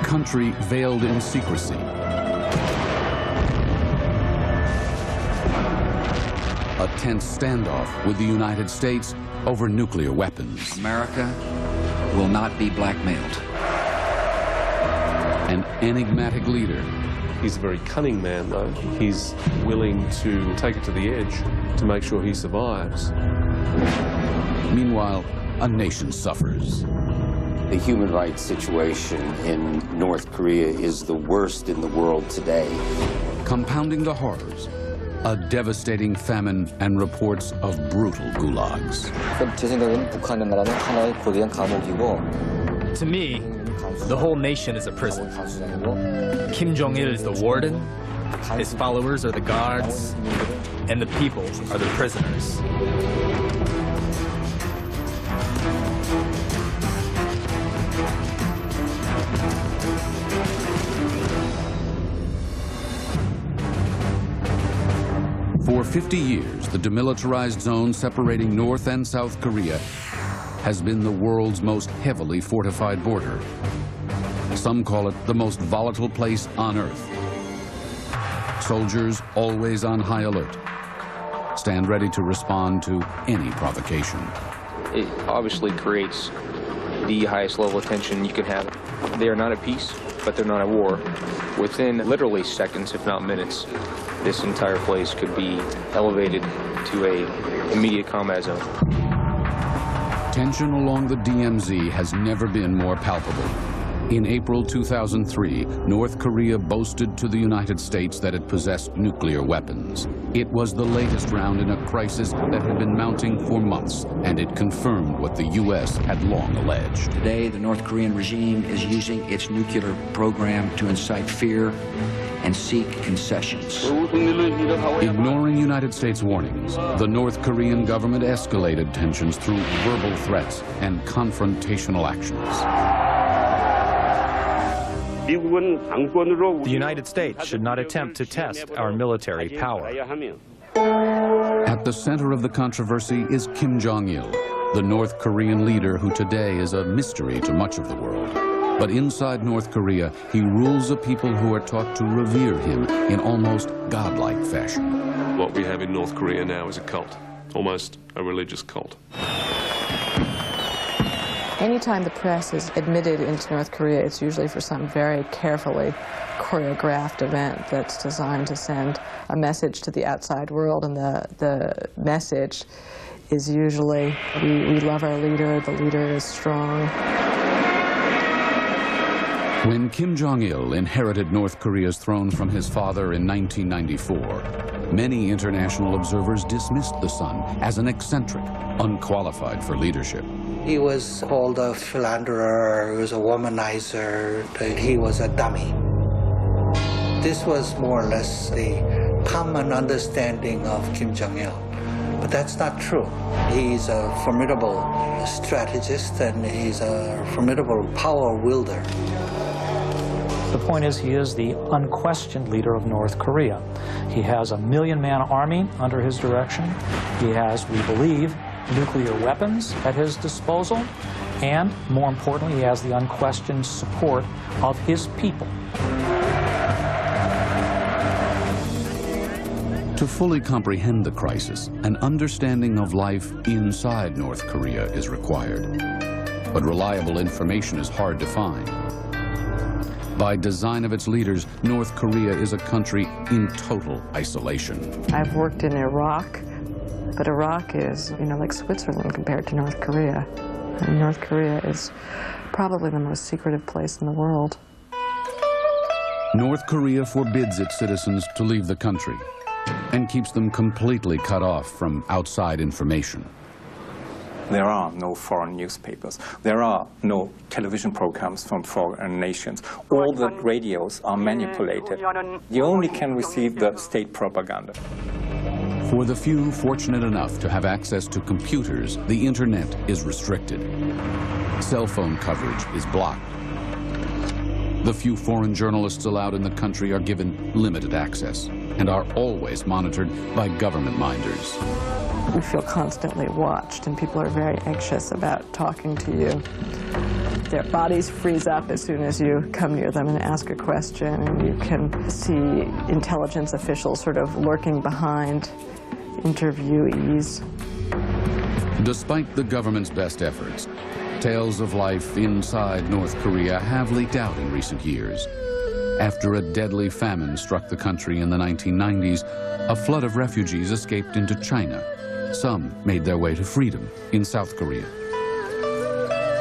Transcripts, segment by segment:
country veiled in secrecy. A tense standoff with the United States over nuclear weapons. America will not be blackmailed. An enigmatic leader. He's a very cunning man, though. He's willing to take it to the edge to make sure he survives. Meanwhile, a nation suffers. The human rights situation in North Korea is the worst in the world today. Compounding the horrors, a devastating famine and reports of brutal gulags. 제 생각에는 북한이라는 나라는 하나의 거대한 감옥이고. To me, the whole nation is a prison. Kim Jong-il is the warden, his followers are the guards, and the people are the prisoners. For 50 years, the demilitarized zone separating North and South Korea has been the world's most heavily fortified border. Some call it the most volatile place on Earth. Soldiers always on high alert, stand ready to respond to any provocation. It obviously creates the highest level of tension you can have. They are not at peace, but they're not at war. Within literally seconds, if not minutes, this entire place could be elevated to an immediate combat zone. Tension along the DMZ has never been more palpable. In April 2003, North Korea boasted to the United States that it possessed nuclear weapons. It was the latest round in a crisis that had been mounting for months, and it confirmed what the U.S. had long alleged. Today, the North Korean regime is using its nuclear program to incite fear and seek concessions. Ignoring United States warnings, the North Korean government escalated tensions through verbal threats and confrontational actions. The United States should not attempt to test our military power. At the center of the controversy is Kim Jong-il, the North Korean leader who today is a mystery to much of the world. But inside North Korea, he rules a people who are taught to revere him in almost godlike fashion. What we have in North Korea now is a cult, almost a religious cult. Anytime the press is admitted into North Korea, it's usually for some very carefully choreographed event that's designed to send a message to the outside world, and the message is usually, we love our leader, the leader is strong. When Kim Jong-il inherited North Korea's throne from his father in 1994, many international observers dismissed the son as an eccentric, unqualified for leadership. He was called a philanderer, he was a womanizer, he was a dummy. This was more or less the common understanding of Kim Jong-il. But that's not true. He's a formidable strategist and he's a formidable power wielder. The point is, he is the unquestioned leader of North Korea. He has a 1 million-man army under his direction. He has, we believe, nuclear weapons at his disposal. And, more importantly, he has the unquestioned support of his people. To fully comprehend the crisis, an understanding of life inside North Korea is required. But reliable information is hard to find. By design of its leaders, North Korea is a country in total isolation. I've worked in Iraq, but Iraq is, like Switzerland compared to North Korea. And North Korea is probably the most secretive place in the world. North Korea forbids its citizens to leave the country and keeps them completely cut off from outside information. There are no foreign newspapers. There are no television programs from foreign nations. All the radios are manipulated. You only can receive the state propaganda. For the few fortunate enough to have access to computers, the internet is restricted. Cell phone coverage is blocked. The few foreign journalists allowed in the country are given limited access and are always monitored by government minders. We feel constantly watched, and people are very anxious about talking to you. Their bodies freeze up as soon as you come near them and ask a question, and you can see intelligence officials sort of lurking behind interviewees. Despite the government's best efforts, tales of life inside North Korea have leaked out in recent years. After a deadly famine struck the country in the 1990s, a flood of refugees escaped into China. Some made their way to freedom in South Korea.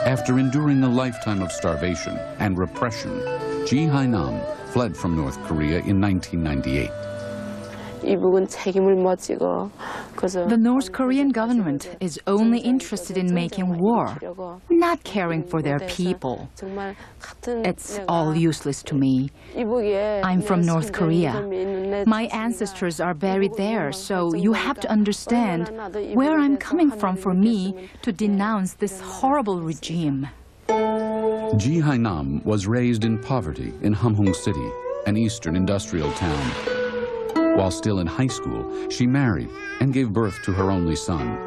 After enduring a lifetime of starvation and repression, Ji Hae-nam fled from North Korea in 1998. The North Korean government is only interested in making war, not caring for their people. It's all useless to me. I'm from North Korea. My ancestors are buried there, so you have to understand where I'm coming from for me to denounce this horrible regime. Ji Hae-nam was raised in poverty in Hamhung City, an eastern industrial town. While still in high school, she married and gave birth to her only son.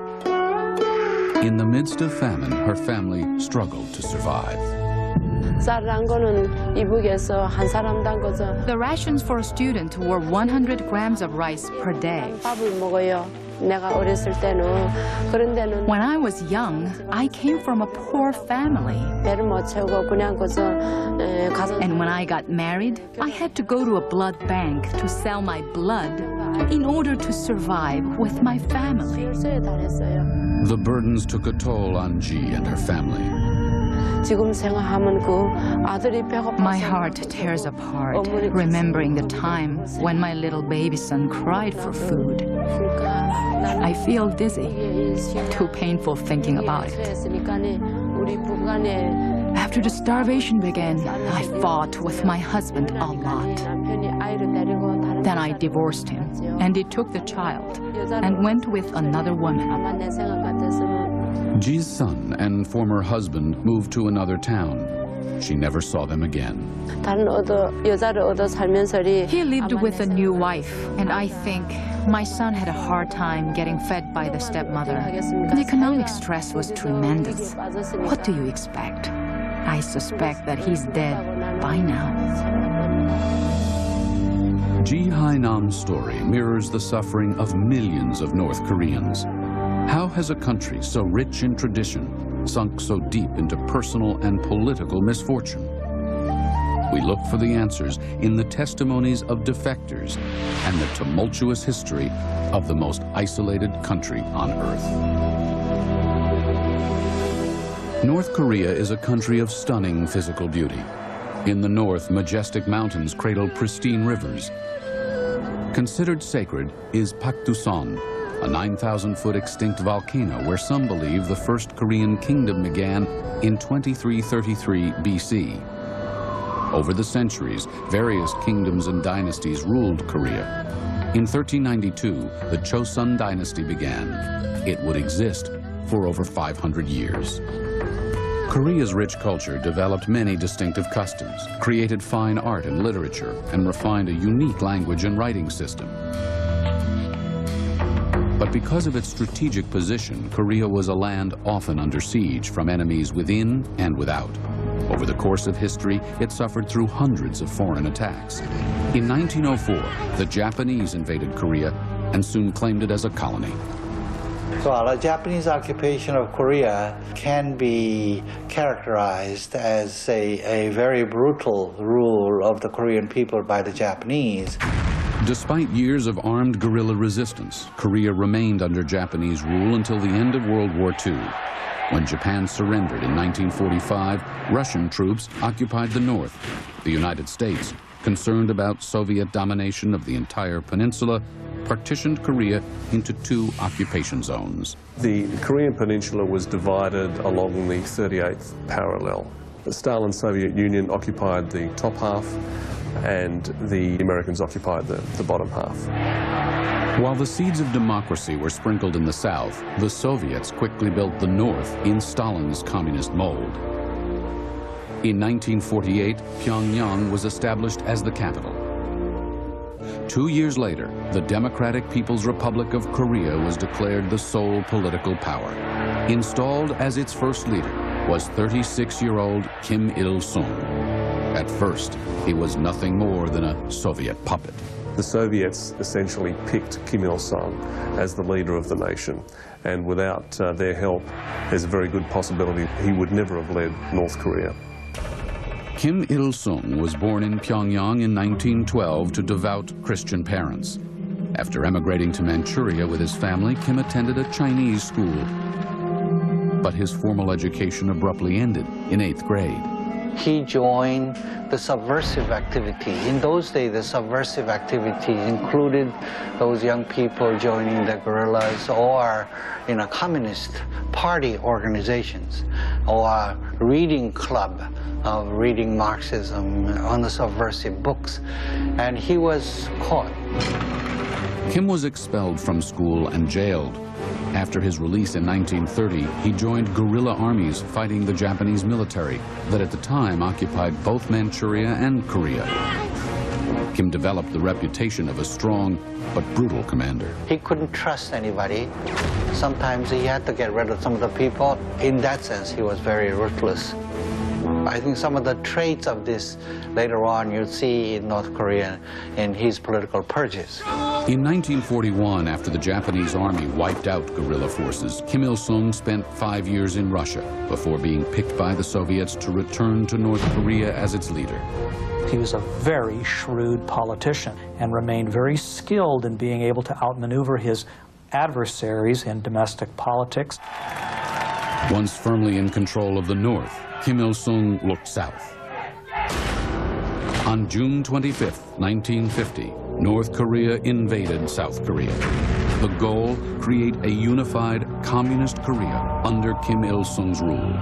In the midst of famine, her family struggled to survive. The rations for a student were 100 grams of rice per day. When I was young, I came from a poor family. And when I got married, I had to go to a blood bank to sell my blood in order to survive with my family. The burdens took a toll on Ji and her family. My heart tears apart, remembering the time when my little baby son cried for food. I feel dizzy, too painful thinking about it. After the starvation began, I fought with my husband a lot. Then I divorced him, and he took the child and went with another woman. Ji's son and former husband moved to another town. She never saw them again. He lived with a new wife, and I think my son had a hard time getting fed by the stepmother. The economic stress was tremendous. What do you expect? I suspect that he's dead by now. Ji Hae-nam's story mirrors the suffering of millions of North Koreans. How has a country so rich in tradition sunk so deep into personal and political misfortune? We look for the answers in the testimonies of defectors and the tumultuous history of the most isolated country on earth. North Korea is a country of stunning physical beauty. In the north, majestic mountains cradle pristine rivers. Considered sacred is Paktuson, a 9,000-foot extinct volcano where some believe the first Korean kingdom began in 2333 BC. Over the centuries, various kingdoms and dynasties ruled Korea. In 1392, the Chosun dynasty began. It would exist for over 500 years. Korea's rich culture developed many distinctive customs, created fine art and literature, and refined a unique language and writing system. But because of its strategic position, Korea was a land often under siege from enemies within and without. Over the course of history, it suffered through hundreds of foreign attacks. In 1904, the Japanese invaded Korea and soon claimed it as a colony. So the Japanese occupation of Korea can be characterized as a very brutal rule of the Korean people by the Japanese. Despite years of armed guerrilla resistance, Korea remained under Japanese rule until the end of World War II. When Japan surrendered in 1945, Russian troops occupied the north. The United States, concerned about Soviet domination of the entire peninsula, partitioned Korea into two occupation zones. The Korean peninsula was divided along the 38th parallel. The Stalin Soviet Union occupied the top half, and the Americans occupied the bottom half. While the seeds of democracy were sprinkled in the south, the Soviets quickly built the north in Stalin's communist mold. In 1948, Pyongyang was established as the capital. 2 years later, the Democratic People's Republic of Korea was declared the sole political power. Installed as its first leader was 36-year-old Kim Il-sung. At first, he was nothing more than a Soviet puppet. The Soviets essentially picked Kim Il-sung as the leader of the nation, and without their help, there's a very good possibility he would never have led North Korea. Kim Il-sung was born in Pyongyang in 1912 to devout Christian parents. After emigrating to Manchuria with his family, Kim attended a Chinese school. But his formal education abruptly ended in 8th grade. He joined the subversive activity. In those days, the subversive activity included those young people joining the guerrillas or in a communist party organizations or a reading club of reading Marxism on the subversive books. And he was caught. Kim was expelled from school and jailed. After his release in 1930, he joined guerrilla armies fighting the Japanese military that at the time occupied both Manchuria and Korea. Kim developed the reputation of a strong but brutal commander. He couldn't trust anybody. Sometimes he had to get rid of some of the people. In that sense, he was very ruthless. I think some of the traits of this later on you'll see in North Korea in his political purges. In 1941, after the Japanese army wiped out guerrilla forces, Kim Il-sung spent 5 years in Russia before being picked by the Soviets to return to North Korea as its leader. He was a very shrewd politician and remained very skilled in being able to outmaneuver his adversaries in domestic politics. Once firmly in control of the North, Kim Il-sung looked south. On June 25, 1950, North Korea invaded South Korea. The goal, create a unified communist Korea under Kim Il-sung's rule.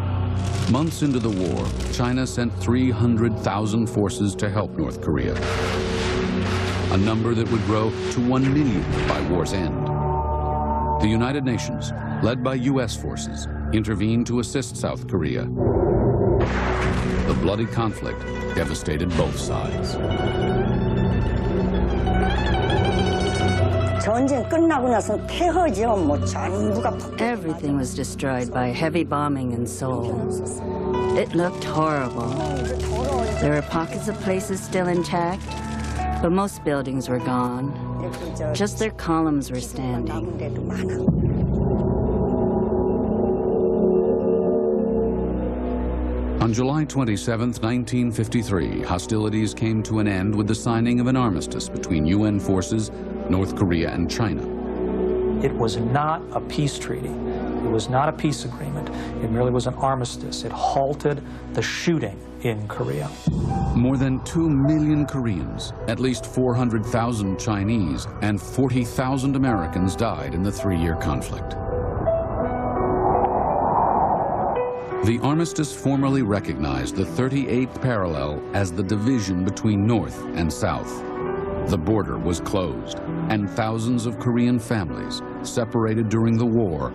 Months into the war, China sent 300,000 forces to help North Korea, a number that would grow to 1 million by war's end. The United Nations, led by U.S. forces, intervened to assist South Korea. The bloody conflict devastated both sides. Everything was destroyed by heavy bombing in Seoul. It looked horrible. There were pockets of places still intact, but most buildings were gone. Just their columns were standing. On July 27, 1953, hostilities came to an end with the signing of an armistice between UN forces, North Korea, and China. It was not a peace treaty. It was not a peace agreement. It merely was an armistice. It halted the shooting in Korea. More than 2 million Koreans, at least 400,000 Chinese, and 40,000 Americans died in the 3-year conflict. The armistice formally recognized the 38th parallel as the division between North and South. The border was closed, and thousands of Korean families, separated during the war,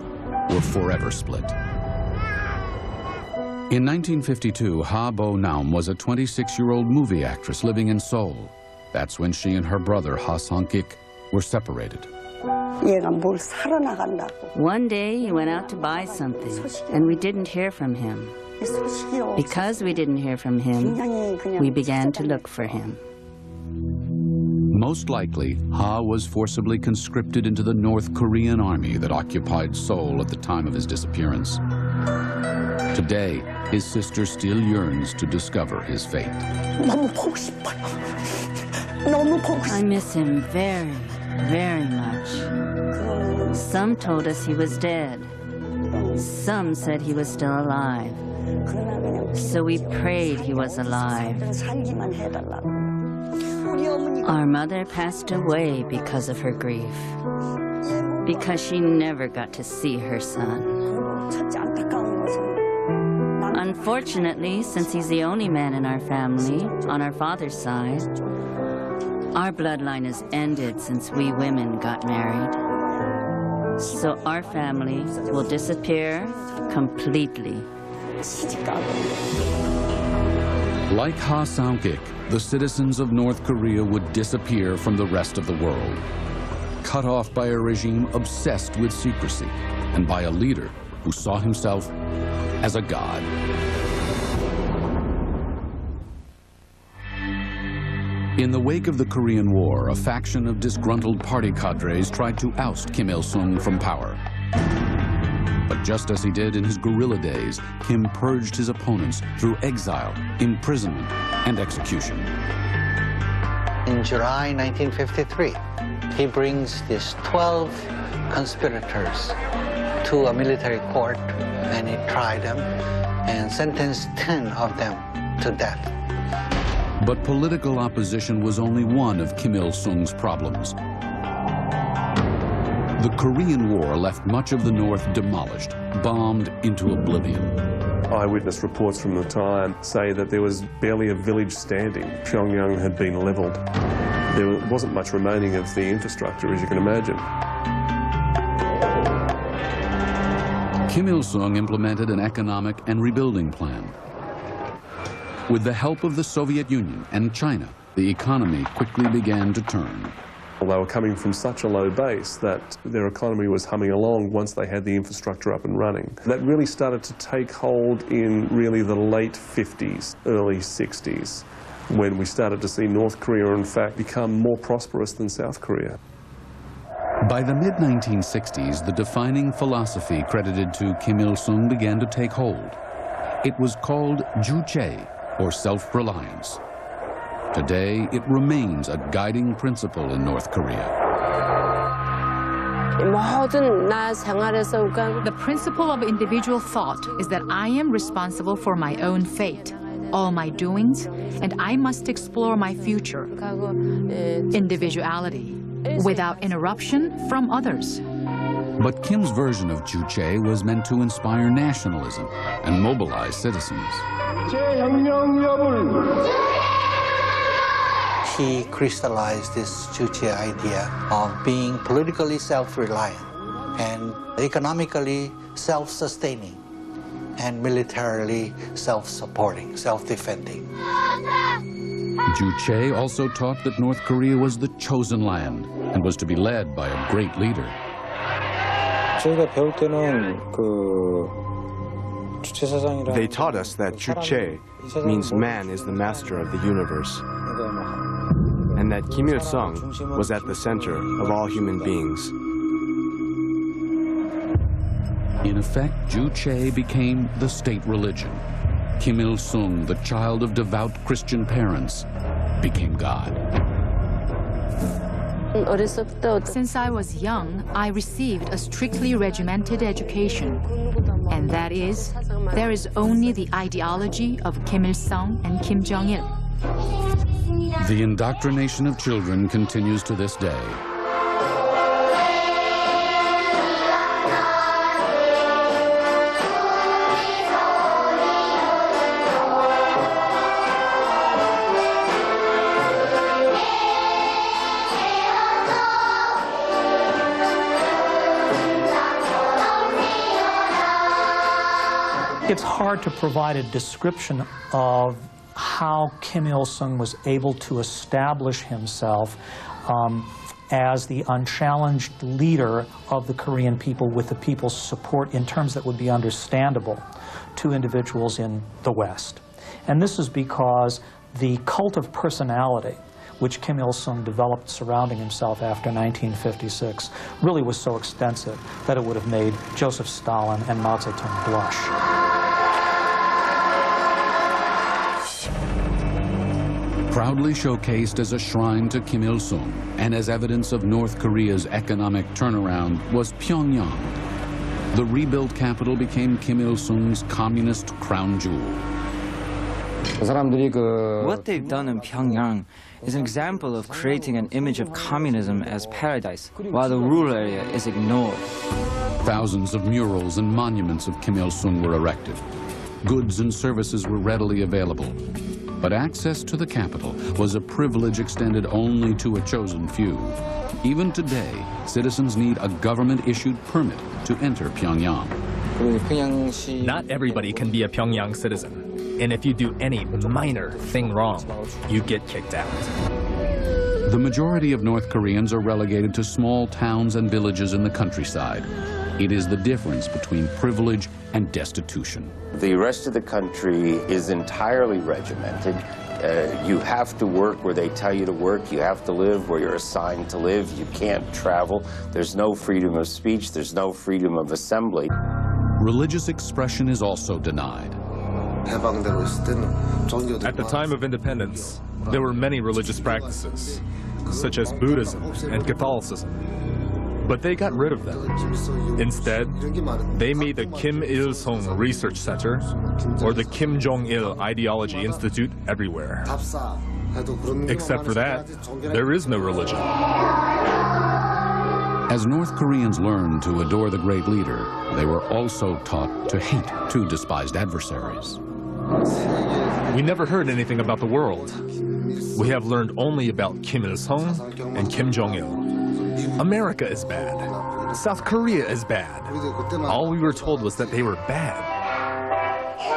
were forever split. In 1952, Ha Bo-naum was a 26-year-old movie actress living in Seoul. That's when she and her brother, Ha Sang-kik, were separated. One day he went out to buy something, and we didn't hear from him. Because we didn't hear from him, we began to look for him. Most likely, Ha was forcibly conscripted into the North Korean army that occupied Seoul at the time of his disappearance. Today, his sister still yearns to discover his fate. I miss him very, very much. Some told us he was dead. Some said he was still alive. So we prayed he was alive. Our mother passed away because of her grief, because she never got to see her son. Unfortunately, since he's the only man in our family, on our father's side, our bloodline is ended since we women got married. So our family will disappear completely. Like Ha Sang-kik, the citizens of North Korea would disappear from the rest of the world, cut off by a regime obsessed with secrecy and by a leader who saw himself as a god. In the wake of the Korean War, a faction of disgruntled party cadres tried to oust Kim Il-sung from power. But just as he did in his guerrilla days, Kim purged his opponents through exile, imprisonment, and execution. In July 1953, he brings these 12 conspirators to a military court, and he tried them and sentenced 10 of them to death. But political opposition was only one of Kim Il-sung's problems. The Korean War left much of the North demolished, bombed into oblivion. Eyewitness reports from the time say that there was barely a village standing. Pyongyang had been leveled. There wasn't much remaining of the infrastructure, as you can imagine. Kim Il-sung implemented an economic and rebuilding plan. With the help of the Soviet Union and China, the economy quickly began to turn. They were coming from such a low base that their economy was humming along once they had the infrastructure up and running. That really started to take hold in really the late 50s, early 60s, when we started to see North Korea, in fact, become more prosperous than South Korea. By the mid-1960s, the defining philosophy credited to Kim Il-sung began to take hold. It was called Juche, or self-reliance. Today, it remains a guiding principle in North Korea. The principle of individual thought is that I am responsible for my own fate, all my doings, and I must explore my future. Individuality, without interruption from others. But Kim's version of Juche was meant to inspire nationalism and mobilize citizens. He crystallized this Juche idea of being politically self-reliant and economically self-sustaining and militarily self-supporting, self-defending. Juche also taught that North Korea was the chosen land and was to be led by a great leader. They taught us that Juche means man is the master of the universe, and that Kim Il-sung was at the center of all human beings. In effect, Juche became the state religion. Kim Il-sung, the child of devout Christian parents, became God. Since I was young, I received a strictly regimented education. And that is, there is only the ideology of Kim Il-sung and Kim Jong-il. The indoctrination of children continues to this day. It's hard to provide a description of how Kim Il-sung was able to establish himself as the unchallenged leader of the Korean people with the people's support in terms that would be understandable to individuals in the West. And this is because the cult of personality which Kim Il-sung developed surrounding himself after 1956 really was so extensive that it would have made Joseph Stalin and Mao Zedong blush. Proudly showcased as a shrine to Kim Il-sung and as evidence of North Korea's economic turnaround was Pyongyang. The rebuilt capital became Kim Il-sung's communist crown jewel. What they've done in Pyongyang is an example of creating an image of communism as paradise, while the rural area is ignored. Thousands of murals and monuments of Kim Il-sung were erected. Goods and services were readily available. But access to the capital was a privilege extended only to a chosen few. Even today, citizens need a government-issued permit to enter Pyongyang. Not everybody can be a Pyongyang citizen. And if you do any minor thing wrong, you get kicked out. The majority of North Koreans are relegated to small towns and villages in the countryside. It is the difference between privilege and destitution. The rest of the country is entirely regimented. You have to work where they tell you to work. You have to live where you're assigned to live. You can't travel. There's no freedom of speech. There's no freedom of assembly. Religious expression is also denied. At the time of independence, there were many religious practices, such as Buddhism and Catholicism. But they got rid of them. Instead, they made the Kim Il-sung Research Center or the Kim Jong-il Ideology Institute everywhere. Except for that, there is no religion. As North Koreans learned to adore the great leader, they were also taught to hate two despised adversaries. We never heard anything about the world. We have learned only about Kim Il-sung and Kim Jong-il. America is bad. South Korea is bad. All we were told was that they were bad.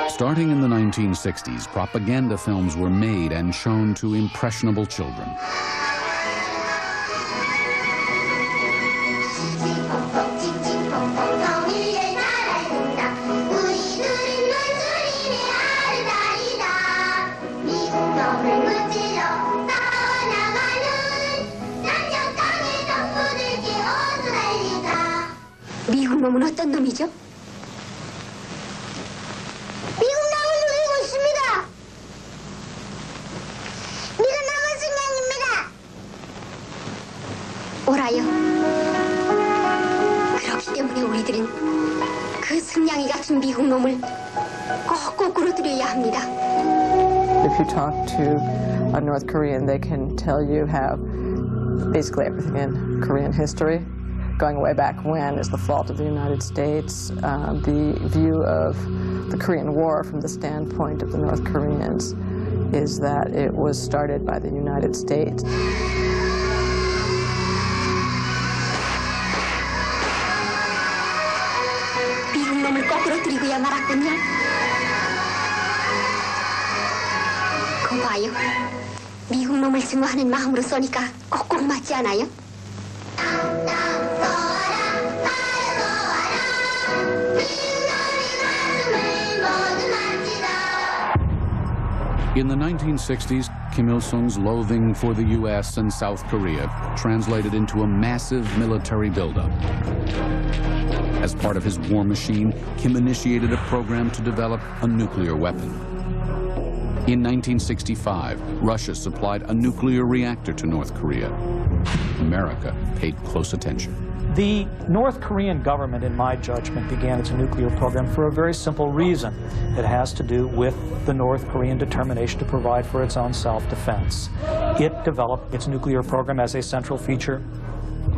Starting in the 1960s, propaganda films were made and shown to impressionable children. 미국 놈은 어떤 놈이죠? 미국 놈을 누리고 있습니다. 네가 남은 승냥입니다. 오라요. 그렇기 때문에 우리들은 그 승냥이 같은 미국 놈을 꼭 거꾸로 들여야 합니다. If you talk to a North Korean, they can tell you how basically everything in Korean history, going way back when, is the fault of the United States. The view of the Korean War from the standpoint of the North Koreans is that it was started by the United States. 미국 놈을 거꾸로 들이고야 말았군요. 그거 봐요. 미국 놈을 증오하는 마음으로 쏘니까 꼭꼭 맞지 않아요? In the 1960s, Kim Il-sung's loathing for the U.S. and South Korea translated into a massive military buildup. As part of his war machine, Kim initiated a program to develop a nuclear weapon. In 1965, Russia supplied a nuclear reactor to North Korea. America paid close attention. The North Korean government, in my judgment, began its nuclear program for a very simple reason. It has to do with the North Korean determination to provide for its own self-defense. It developed its nuclear program as a central feature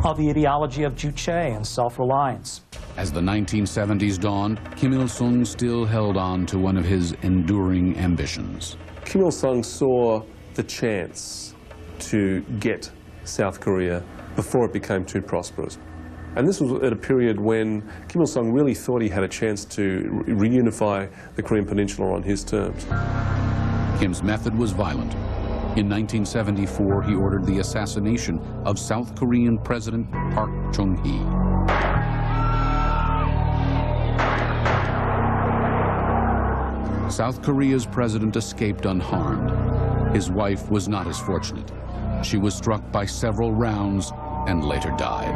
of the ideology of juche and self-reliance. As the 1970s dawned, Kim Il-sung still held on to one of his enduring ambitions. Kim Il-sung saw the chance to get South Korea before it became too prosperous. And this was at a period when Kim Il-sung really thought he had a chance to reunify the Korean Peninsula on his terms. Kim's method was violent. In 1974, he ordered the assassination of South Korean President Park Chung-hee. South Korea's president escaped unharmed. His wife was not as fortunate. She was struck by several rounds and later died.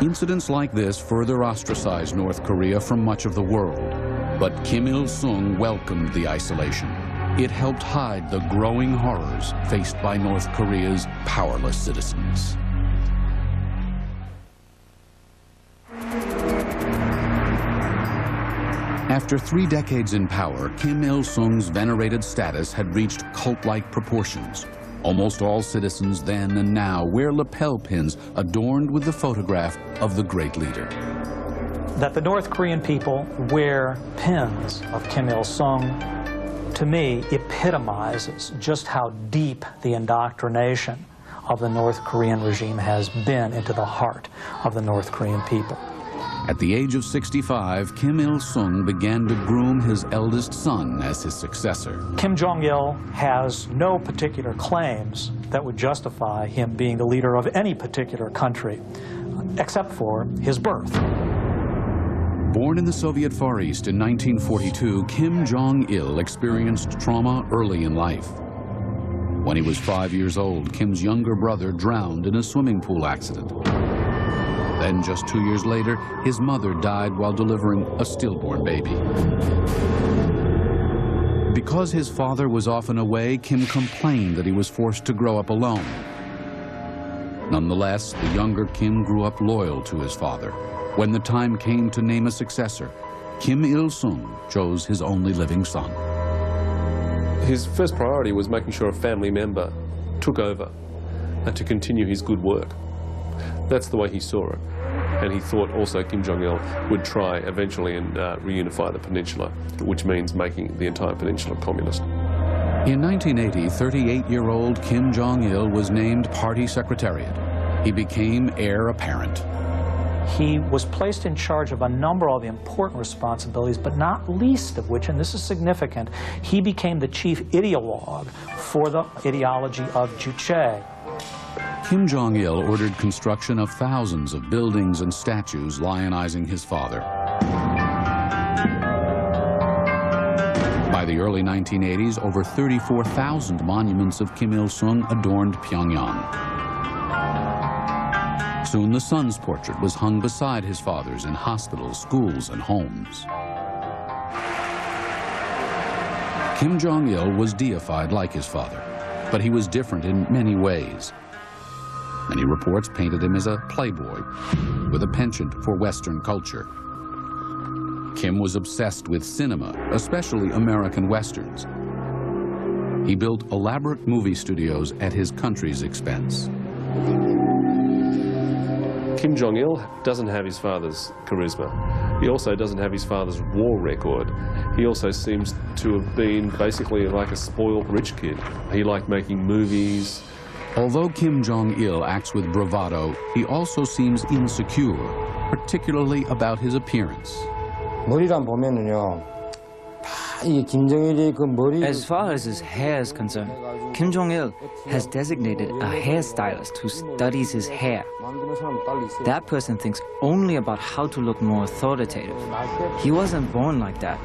Incidents like this further ostracized North Korea from much of the world. But Kim Il-sung welcomed the isolation. It helped hide the growing horrors faced by North Korea's powerless citizens. After 3 decades in power, Kim Il-sung's venerated status had reached cult-like proportions. Almost all citizens then and now wear lapel pins adorned with the photograph of the great leader. That the North Korean people wear pins of Kim Il-sung, to me, epitomizes just how deep the indoctrination of the North Korean regime has been into the heart of the North Korean people. At the age of 65, Kim Il-sung began to groom his eldest son as his successor. Kim Jong-il has no particular claims that would justify him being the leader of any particular country, except for his birth. Born in the Soviet Far East in 1942, Kim Jong-il experienced trauma early in life. When he was 5 years old, Kim's younger brother drowned in a swimming pool accident. Then, just 2 years later, his mother died while delivering a stillborn baby. Because his father was often away, Kim complained that he was forced to grow up alone. Nonetheless, the younger Kim grew up loyal to his father. When the time came to name a successor, Kim Il-sung chose his only living son. His first priority was making sure a family member took over and to continue his good work. That's the way he saw it. And he thought also Kim Jong-il would try eventually and reunify the peninsula, which means making the entire peninsula communist. In 1980, 38-year-old Kim Jong-il was named party secretariat. He became heir apparent. He was placed in charge of a number of important responsibilities, but not least of which, and this is significant, he became the chief ideologue for the ideology of Juche. Kim Jong-il ordered construction of thousands of buildings and statues lionizing his father. By the early 1980s, over 34,000 monuments of Kim Il-sung adorned Pyongyang. Soon the son's portrait was hung beside his father's in hospitals, schools, and homes. Kim Jong-il was deified like his father, but he was different in many ways. Many reports painted him as a playboy with a penchant for Western culture. Kim was obsessed with cinema, especially American Westerns. He built elaborate movie studios at his country's expense. Kim Jong-il doesn't have his father's charisma. He also doesn't have his father's war record. He also seems to have been basically like a spoiled rich kid. He liked making movies. Although Kim Jong-il acts with bravado, he also seems insecure, particularly about his appearance. As far as his hair is concerned, Kim Jong-il has designated a hairstylist who studies his hair. That person thinks only about how to look more authoritative. He wasn't born like that.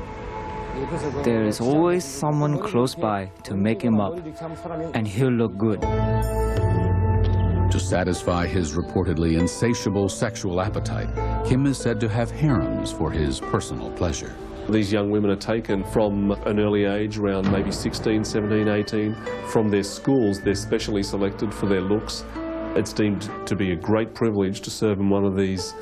There is always someone close by to make him up, and he'll look good. To satisfy his reportedly insatiable sexual appetite, Kim is said to have harems for his personal pleasure. These young women are taken from an early age, around maybe 16, 17, 18. From their schools, they're specially selected for their looks. It's deemed to be a great privilege to serve in one of these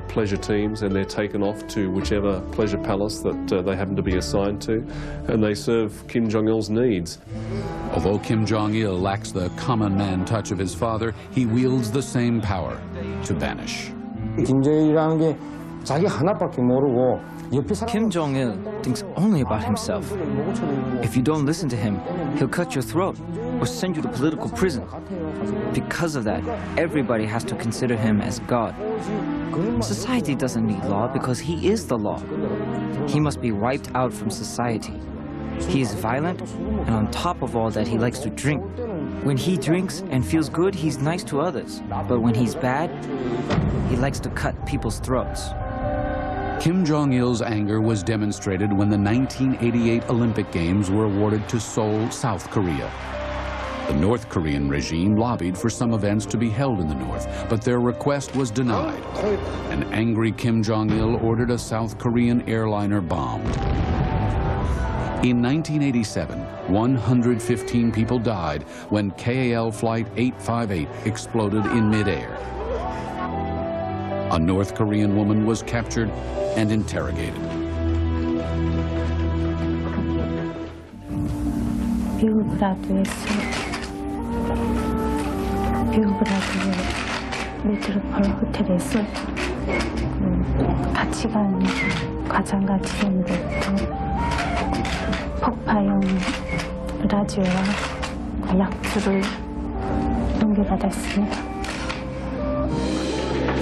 pleasure teams, and they're taken off to whichever pleasure palace that they happen to be assigned to, and they serve Kim Jong-il's needs. Although Kim Jong-il lacks the common man touch of his father, he wields the same power to banish. Kim Jong-il thinks only about himself. If you don't listen to him, he'll cut your throat or send you to political prison. Because of that, everybody has to consider him as God. Society doesn't need law because he is the law. He must be wiped out from society. He is violent, and on top of all that, he likes to drink. When he drinks and feels good, he's nice to others. But when he's bad, he likes to cut people's throats. Kim Jong-il's anger was demonstrated when the 1988 Olympic Games were awarded to Seoul, South Korea. The North Korean regime lobbied for some events to be held in the North, but their request was denied. An angry Kim Jong-il ordered a South Korean airliner bombed. In 1987, 115 people died when KAL Flight 858 exploded in midair. A North Korean woman was captured and interrogated. 미국을 하기 위해서 메트로폴 호텔에서 같이 간 과장과 지휘관들부터 폭파용 라디오와 약주를 넘겨받았습니다.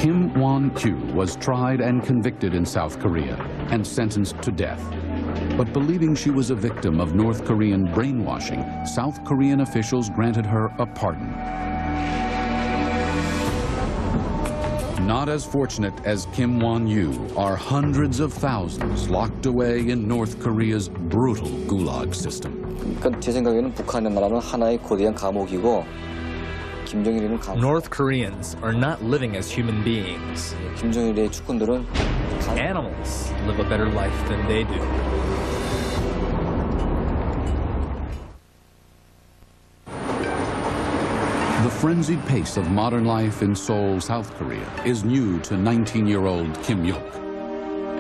Kim Won-kyu was tried and convicted in South Korea and sentenced to death. But believing she was a victim of North Korean brainwashing, South Korean officials granted her a pardon. Not as fortunate as Kim Won-yu are hundreds of thousands locked away in North Korea's brutal gulag system. 제 생각에는 북한은 나라는 하나의 거대한 감옥이고 김정일이는 North Koreans are not living as human beings. 김정일의 축군들은 Animals live a better life than they do. The frenzied pace of modern life in Seoul, South Korea is new to 19-year-old Kim Yok.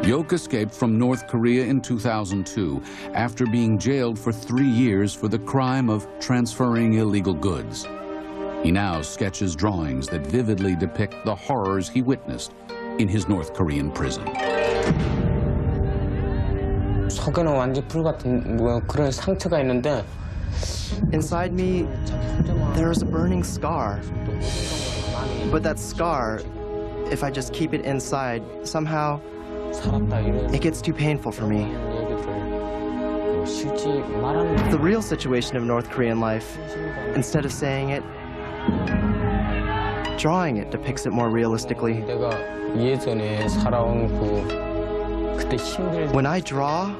Yok escaped from North Korea in 2002 after being jailed for 3 years for the crime of transferring illegal goods. He now sketches drawings that vividly depict the horrors he witnessed in his North Korean prison. 속에는 완전 불 같은 그런 상처가 있는데 Inside me, there is a burning scar. But that scar, if I just keep it inside, somehow it gets too painful for me. The real situation of North Korean life, instead of saying it, drawing it depicts it more realistically. When I draw,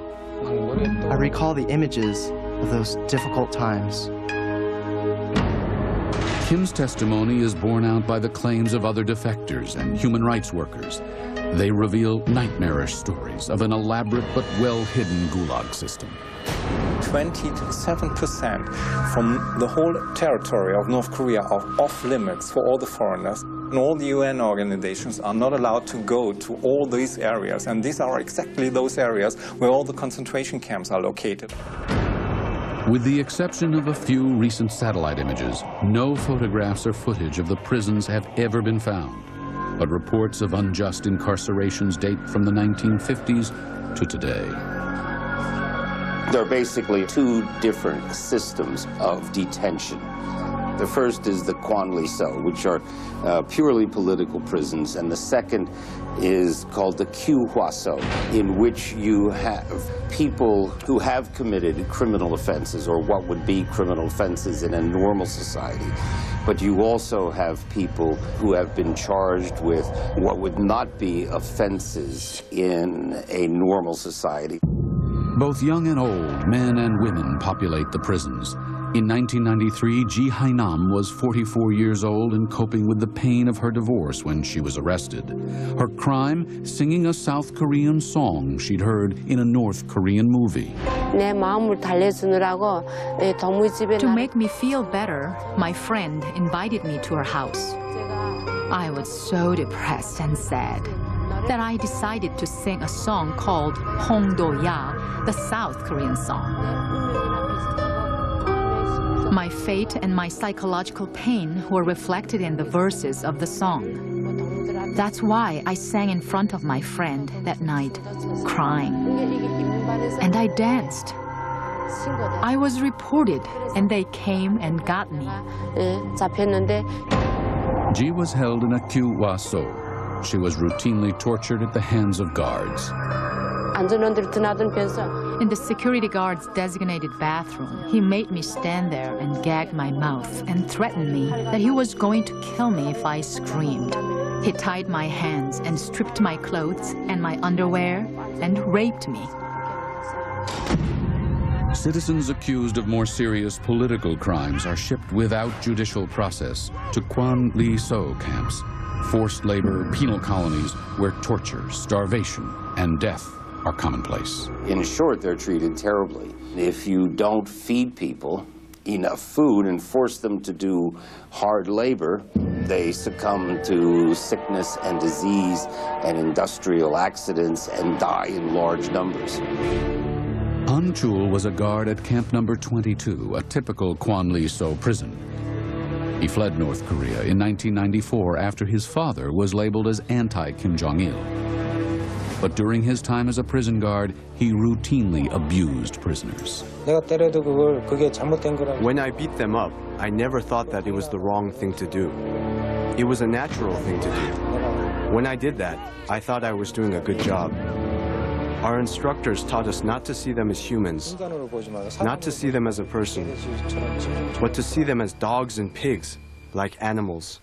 I recall the images of those difficult times. Kim's testimony is borne out by the claims of other defectors and human rights workers. They reveal nightmarish stories of an elaborate but well-hidden gulag system. 27% from the whole territory of North Korea are off limits for all the foreigners. And all the UN organizations are not allowed to go to all these areas. And these are exactly those areas where all the concentration camps are located. With the exception of a few recent satellite images, no photographs or footage of the prisons have ever been found. But reports of unjust incarcerations date from the 1950s to today. There are basically two different systems of detention. The first is the Kwanli-so, which are purely political prisons, and the second is called the Kyu-hwa-so, in which you have people who have committed criminal offenses, or what would be criminal offenses in a normal society. But you also have people who have been charged with what would not be offenses in a normal society. Both young and old, men and women populate the prisons. In 1993, Ji Hainam was 44 years old and coping with the pain of her divorce when she was arrested. Her crime, singing a South Korean song she'd heard in a North Korean movie. To make me feel better, my friend invited me to her house. I was so depressed and sad that I decided to sing a song called Hongdo-ya, the South Korean song. My fate and my psychological pain were reflected in the verses of the song. That's why I sang in front of my friend that night, crying. And I danced. I was reported, and they came and got me. Ji was held in a Kyu-hwa-so. She was routinely tortured at the hands of guards. In the security guard's designated bathroom, he made me stand there and gagged my mouth and threatened me that he was going to kill me if I screamed. He tied my hands and stripped my clothes and my underwear and raped me. Citizens accused of more serious political crimes are shipped without judicial process to Kwanli-so camps, forced labor penal colonies where torture, starvation, and death are commonplace. In short, they're treated terribly. If you don't feed people enough food and force them to do hard labor, they succumb to sickness and disease and industrial accidents and die in large numbers. Han Chul was a guard at Camp Number 22, a typical Kwanli-so prison. He fled North Korea in 1994 after his father was labeled as anti-Kim Jong-il. But during his time as a prison guard, he routinely abused prisoners. When I beat them up, I never thought that it was the wrong thing to do. It was a natural thing to do. When I did that, I thought I was doing a good job. Our instructors taught us not to see them as humans, not to see them as a person, but to see them as dogs and pigs, like animals.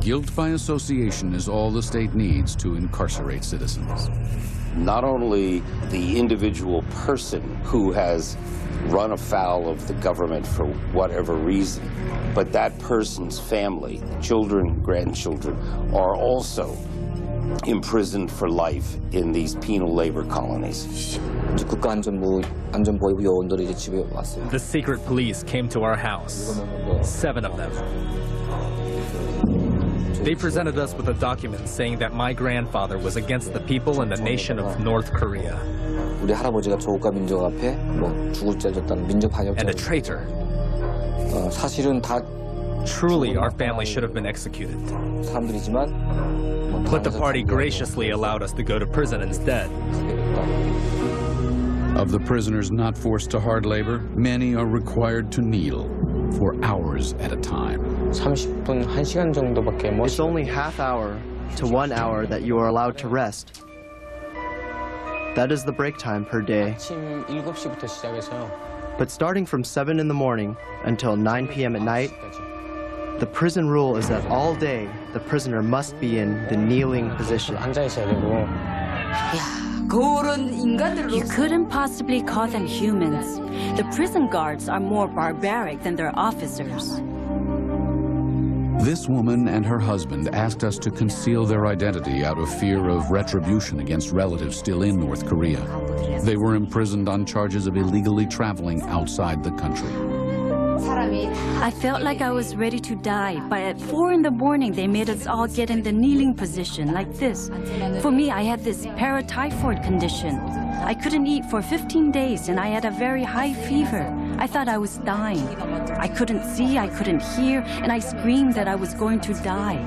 Guilt by association is all the state needs to incarcerate citizens. Not only the individual person who has run afoul of the government for whatever reason, but that person's family, children, grandchildren, are also imprisoned for life in these penal labor colonies. The secret police came to our house, 7 of them. They presented us with a document saying that my grandfather was against the people and the nation of North Korea. And a traitor. Truly, our family should have been executed. But the party graciously allowed us to go to prison instead. Of the prisoners not forced to hard labor, many are required to kneel for hours at a time. It's only half hour to 1 hour that you are allowed to rest. That is the break time per day. But starting from 7 in the morning until 9 p.m. at night, the prison rule is that all day the prisoner must be in the kneeling position. You couldn't possibly call them humans. The prison guards are more barbaric than their officers. This woman and her husband asked us to conceal their identity out of fear of retribution against relatives still in North Korea. They were imprisoned on charges of illegally traveling outside the country. I felt like I was ready to die, but at 4 in the morning they made us all get in the kneeling position like this. For me, I had this paratyphoid condition. I couldn't eat for 15 days and I had a very high fever. I thought I was dying. I couldn't see, I couldn't hear, and I screamed that I was going to die.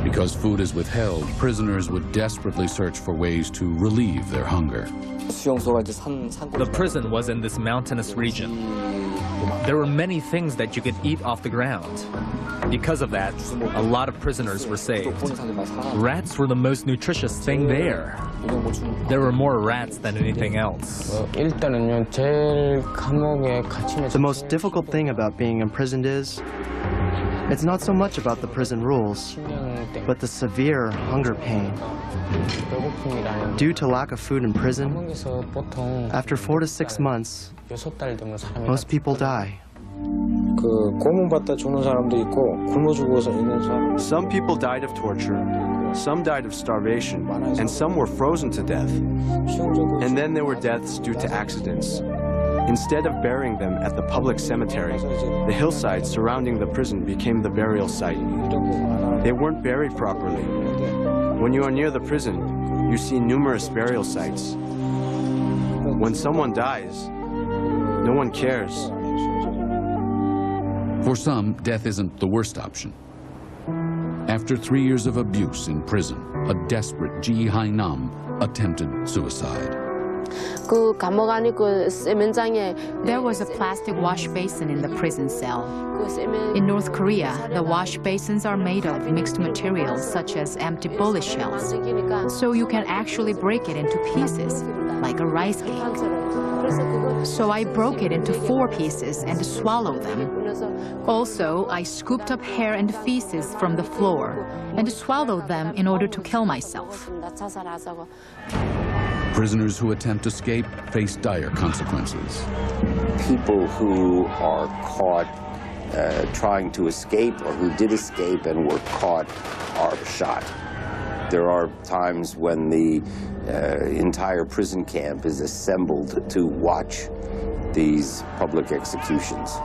Because food is withheld, prisoners would desperately search for ways to relieve their hunger. The prison was in this mountainous region. There were many things that you could eat off the ground. Because of that, a lot of prisoners were saved. Rats were the most nutritious thing there. There were more rats than anything else. The most difficult thing about being imprisoned is, it's not so much about the prison rules, but the severe hunger pain. Due to lack of food in prison, after 4 to 6 months, most people die. Some people died of torture, some died of starvation, and some were frozen to death. And then there were deaths due to accidents. Instead of burying them at the public cemetery, the hillside surrounding the prison became the burial site. They weren't buried properly. When you are near the prison, you see numerous burial sites. When someone dies, no one cares. For some, death isn't the worst option. After 3 years of abuse in prison, a desperate Ji Hai-nam attempted suicide. There was a plastic wash basin in the prison cell. In North Korea, the wash basins are made of mixed materials such as empty bullet shells, so you can actually break it into pieces, like a rice cake. So I broke it into 4 pieces and swallowed them. Also, I scooped up hair and feces from the floor and swallowed them in order to kill myself. Prisoners who attempt escape face dire consequences. People who are caught trying to escape or who did escape and were caught are shot. There are times when the entire prison camp is assembled to watch these public executions.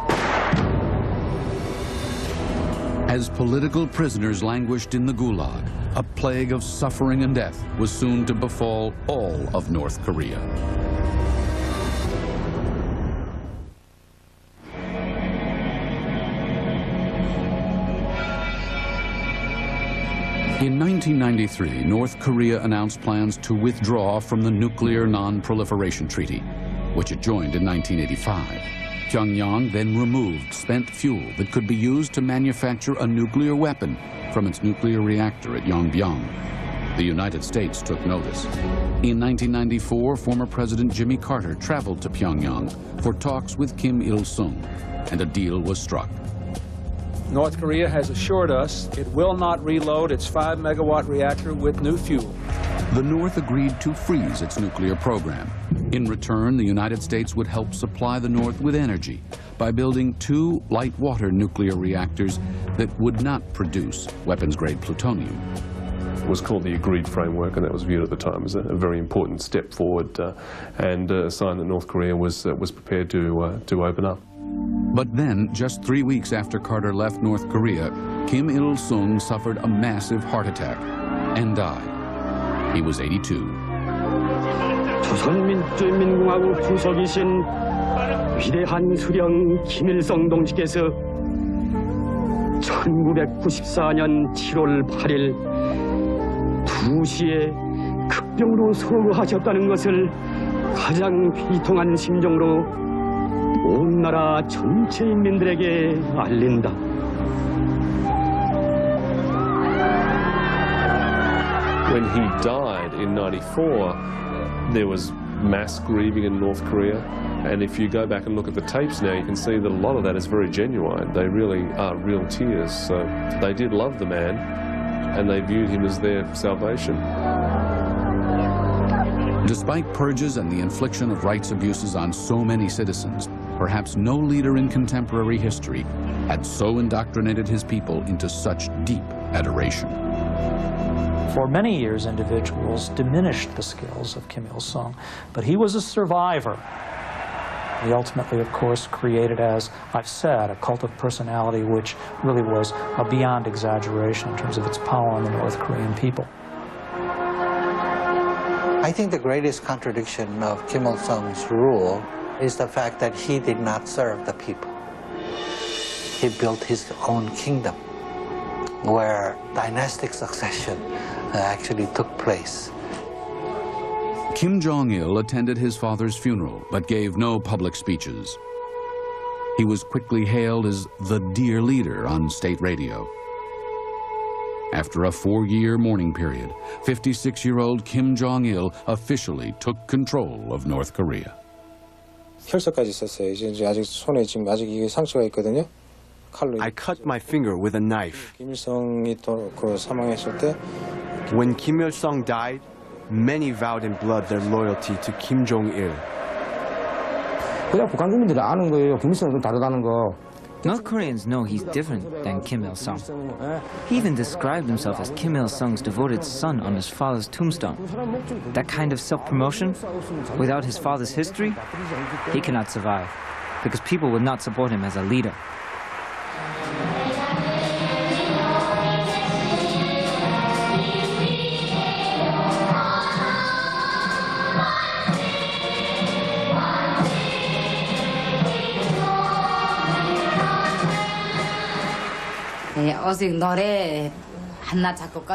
As political prisoners languished in the Gulag, a plague of suffering and death was soon to befall all of North Korea. In 1993, North Korea announced plans to withdraw from the Nuclear Non-Proliferation Treaty, which it joined in 1985. Pyongyang then removed spent fuel that could be used to manufacture a nuclear weapon from its nuclear reactor at Yongbyon. The United States took notice. In 1994, former President Jimmy Carter traveled to Pyongyang for talks with Kim Il-sung, and a deal was struck. North Korea has assured us it will not reload its 5-megawatt reactor with new fuel. The North agreed to freeze its nuclear program. In return, the United States would help supply the North with energy by building 2 light water nuclear reactors that would not produce weapons-grade plutonium. It was called the Agreed Framework, and that was viewed at the time as a very important step forward and a sign that North Korea was prepared to open up. But then, just 3 weeks after Carter left North Korea, Kim Il-sung suffered a massive heart attack and died. He was 82. 조선민주인민공화국 주석이신 위대한 수령 김일성 동지께서 1994년 7월 8일 2시에 급병으로 서거하셨다는 것을 가장 비통한 심정으로 온 나라 전체 인민들에게 알린다. When he died in '94, there was mass grieving in North Korea. And if you go back and look at the tapes now, you can see that a lot of that is very genuine. They really are real tears. So they did love the man, and they viewed him as their salvation. Despite purges and the infliction of rights abuses on so many citizens, perhaps no leader in contemporary history had so indoctrinated his people into such deep adoration. For many years, individuals diminished the skills of Kim Il-sung, but he was a survivor. He ultimately, of course, created, as I've said, a cult of personality which really was beyond exaggeration in terms of its power on the North Korean people. I think the greatest contradiction of Kim Il-sung's rule is the fact that he did not serve the people. He built his own kingdom, where dynastic succession actually took place. Kim Jong-il attended his father's funeral, but gave no public speeches. He was quickly hailed as the dear leader on state radio. After a 4-year mourning period, 56-year-old Kim Jong-il officially took control of North Korea. 혈서까지 있었어요. 이제 아직 손에 지금 아직 이게 상처가 있거든요. I cut my finger with a knife. 김일성이 또 그 사망했을 때 When Kim Il-sung died, many vowed in blood their loyalty to Kim Jong-il. 그냥 북한 주민들이 아는 거예요. 김일성은 좀 다르다는 거. North Koreans know he's different than Kim Il-sung. He even described himself as Kim Il-sung's devoted son on his father's tombstone. That kind of self-promotion, without his father's history, he cannot survive, because people would not support him as a leader.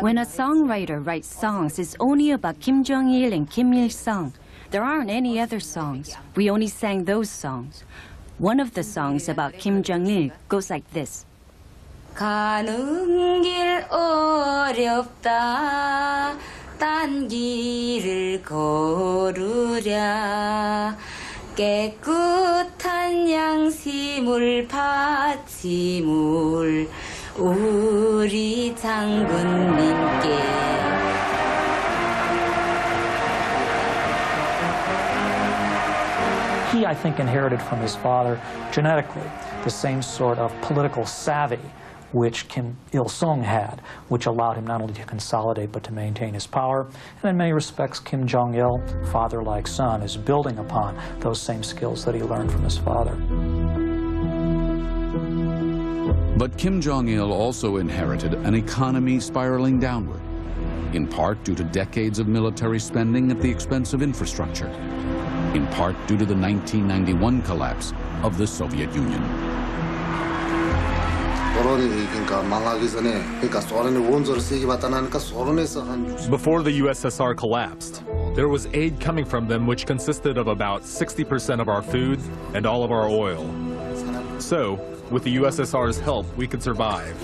When a songwriter writes songs, it's only about Kim Jong-il and Kim Il-sung. There aren't any other songs. We only sang those songs. One of the songs about Kim Jong-il goes like this. 가는 길 어렵다 딴 길을 걸으랴 깨끗한 양심을 바치물 우리 장군님께. He, I think, inherited from his father genetically the same sort of political savvy which Kim Il-sung had, which allowed him not only to consolidate but to maintain his power. And in many respects, Kim Jong-il, father like son, is building upon those same skills that he learned from his father. But Kim Jong-il also inherited an economy spiraling downward, in part due to decades of military spending at the expense of infrastructure, in part due to the 1991 collapse of the Soviet Union. Before the USSR collapsed, there was aid coming from them which consisted of about 60% of our food and all of our oil. So, with the USSR's help, we could survive.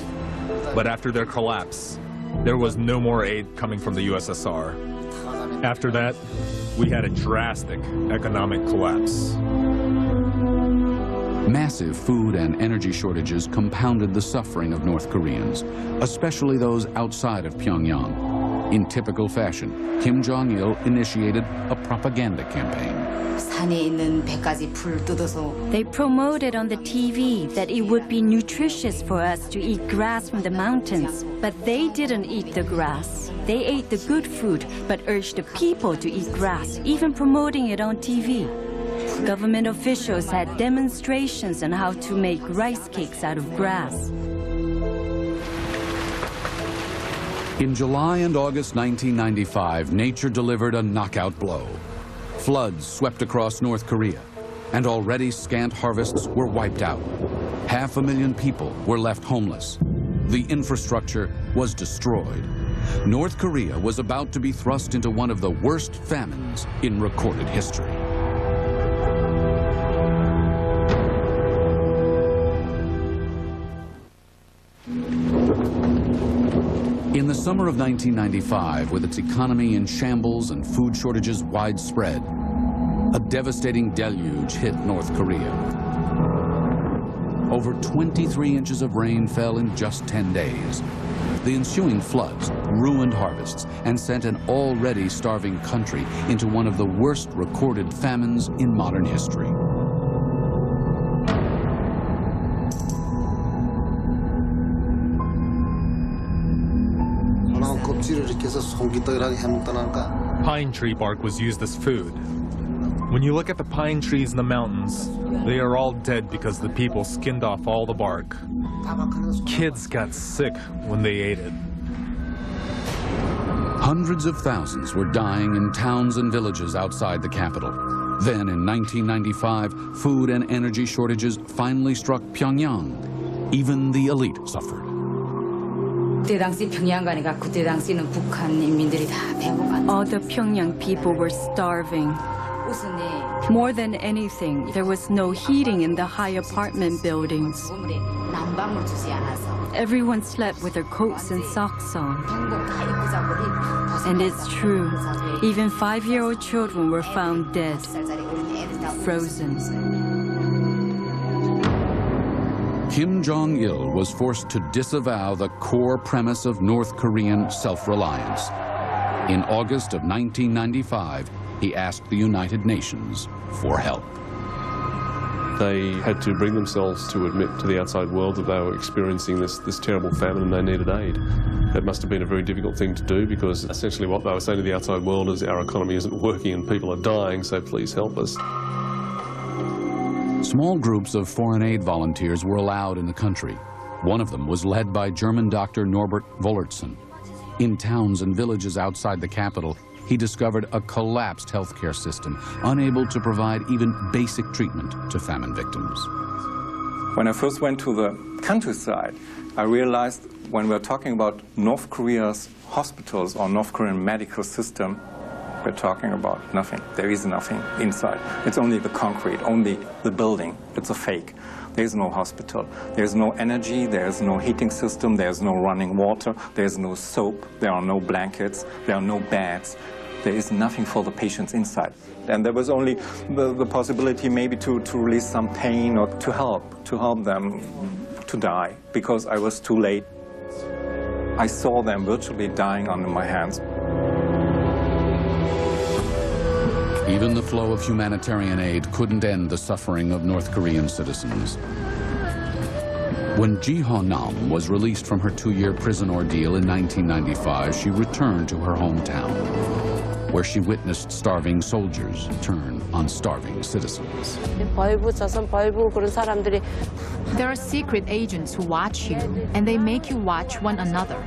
But after their collapse, there was no more aid coming from the USSR. After that, we had a drastic economic collapse. Massive food and energy shortages compounded the suffering of North Koreans, especially those outside of Pyongyang. In typical fashion, Kim Jong-il initiated a propaganda campaign. They promoted on the TV that it would be nutritious for us to eat grass from the mountains, but they didn't eat the grass. They ate the good food, but urged the people to eat grass, even promoting it on TV. Government officials had demonstrations on how to make rice cakes out of grass. In July and August 1995, nature delivered a knockout blow. Floods swept across North Korea, and already scant harvests were wiped out. 500,000 people were left homeless. The infrastructure was destroyed. North Korea was about to be thrust into one of the worst famines in recorded history. In the summer of 1995, with its economy in shambles and food shortages widespread, a devastating deluge hit North Korea. Over 23 inches of rain fell in just 10 days. The ensuing floods ruined harvests and sent an already starving country into one of the worst recorded famines in modern history. Pine tree bark was used as food. When you look at the pine trees in the mountains, they are all dead because the people skinned off all the bark. Kids got sick when they ate it. Hundreds of thousands were dying in towns and villages outside the capital. Then in 1995, food and energy shortages finally struck Pyongyang. Even the elite suffered. All the Pyongyang people were starving. More than anything, there was no heating in the high apartment buildings. Everyone slept with their coats and socks on. And it's true, even 5-year-old children were found dead, frozen. Kim Jong-il was forced to disavow the core premise of North Korean self-reliance. In August of 1995, he asked the United Nations for help. They had to bring themselves to admit to the outside world that they were experiencing this terrible famine and they needed aid. It must have been a very difficult thing to do because essentially what they were saying to the outside world is our economy isn't working and people are dying, so please help us. Small groups of foreign aid volunteers were allowed in the country. One of them was led by German doctor Norbert Wollertson. In towns and villages outside the capital, he discovered a collapsed healthcare system, unable to provide even basic treatment to famine victims. When I first went to the countryside, I realized when we're talking about North Korea's hospitals or North Korean medical system, we're talking about nothing. There is nothing inside. It's only the concrete, only the building. It's a fake. There is no hospital. There's no energy. There's no heating system. There's no running water. There's no soap. There are no blankets. There are no beds. There is nothing for the patients inside. And there was only the possibility maybe to release some pain or to help them to die, because I was too late. I saw them virtually dying under my hands. Even the flow of humanitarian aid couldn't end the suffering of North Korean citizens. When Ji Ho-nam was released from her 2-year prison ordeal in 1995, she returned to her hometown, where she witnessed starving soldiers turn on starving citizens. There are secret agents who watch you, and they make you watch one another.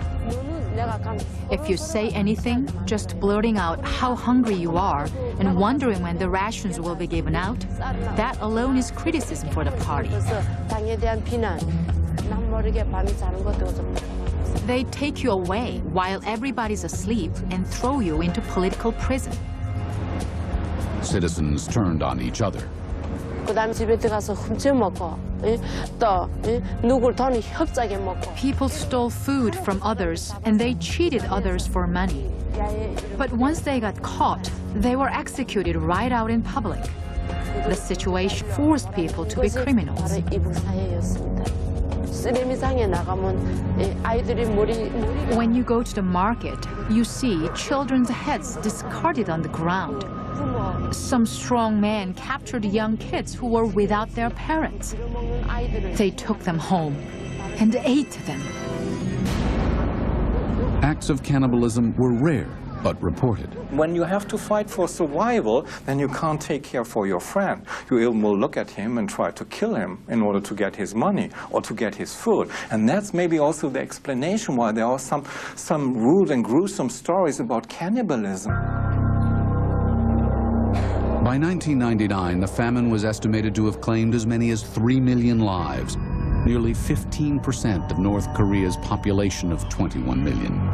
If you say anything, just blurting out how hungry you are and wondering when the rations will be given out, that alone is criticism for the party. They take you away while everybody's asleep and throw you into political prison. Citizens turned on each other. People stole food from others and they cheated others for money. But once they got caught, they were executed right out in public. The situation forced people to be criminals. When you go to the market, you see children's heads discarded on the ground. Some strong men captured young kids who were without their parents. They took them home and ate them. Acts of cannibalism were rare, but reported. When you have to fight for survival, then you can't take care for your friend. You even will look at him and try to kill him in order to get his money or to get his food. And that's maybe also the explanation why there are some rude and gruesome stories about cannibalism. By 1999, the famine was estimated to have claimed as many as 3 million lives, nearly 15% of North Korea's population of 21 million.